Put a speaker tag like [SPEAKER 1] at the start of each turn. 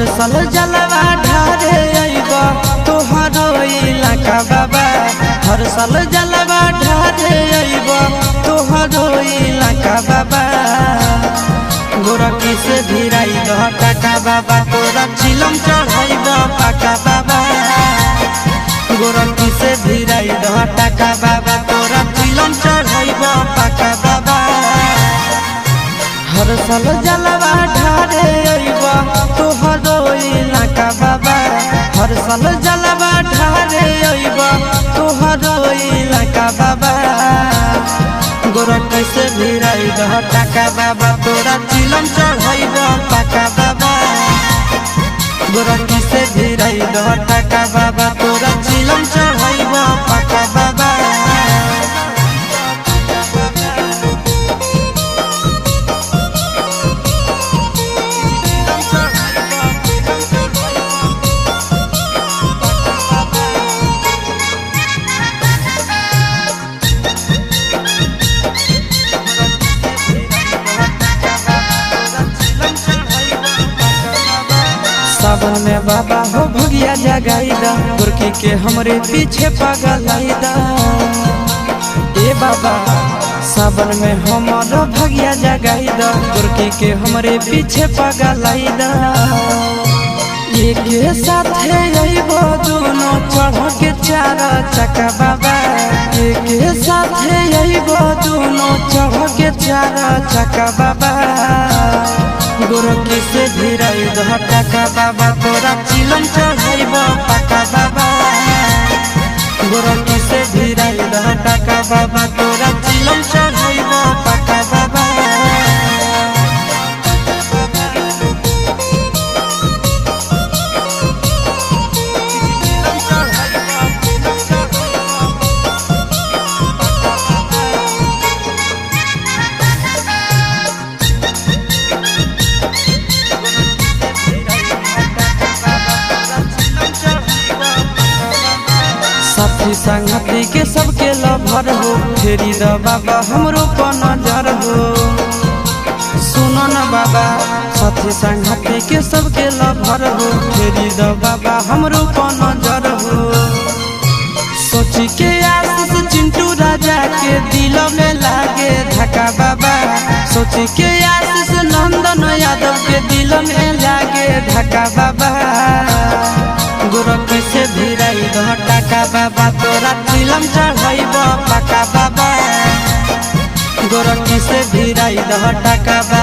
[SPEAKER 1] हर साल जलवा ढारे आइबा तोहरो इलाका बाबा। हर साल जलवा ढारे आइबा तोहरो इलाका बाबा। गोरखी से भिराई दह टाका बाबा तोरा चिलम चढ़ाइब पाका बाबा। गोरखी से भिराई दह टाका बाबा तोरा चिलम चढ़ाइब पाका बाबा। हर साल जलवा ढारे आइबा तोहरो इलाका बाबा। हर साल जलवा ढारे आइबा तोहरो इलाका बाबा। गोरखी से भिराई दह टाका बाबा तोरा चिलम चढ़ाइब पाका बाबा। गोरखी से भिराई दह टाका बाबा तोरा चिलम चढ़ाइब पाका बाबा। सावन में बाबा हो भगिया जगाईदा गोरखी के हमरे पीछे पगलाईदा। ए बाबा सावन में हमारा भगिया जगाईदा गोरखी के हमरे पीछे पगलाईदा। एक साथे आइबो दोनों चढ़ के चार चक्का बाबा। एक साथे आइबो दोनों चढ़ के चार चक्का बाबा। गोरखी से भिराई दह टाका बाबा तोरा चिलम चढ़ाइब पाका बाबा। गोरखी से भिराई दह टाका बाबा तोरा चिलम चढ़ाइब पाका बाबा। साथी संगती के सबके लभर हो फेरी द बाबा हमरो पर नजर हो। सुनो न बाबा साथी संगती के सबके लभर हो फेरी द बाबा हमरो पर नजर हो। सोची के आशीष चिंटू राजा के दिल में लागे धक्का बाबा। सोची के आशीष नंदन यादव के दिल में लागे धक्का बाबा। गोरखी से भिराई दह टाका बाबा तोरा चिलम चढ़ाइब पाका बाबा। गोरखी से भिराई दह टाका बाबा।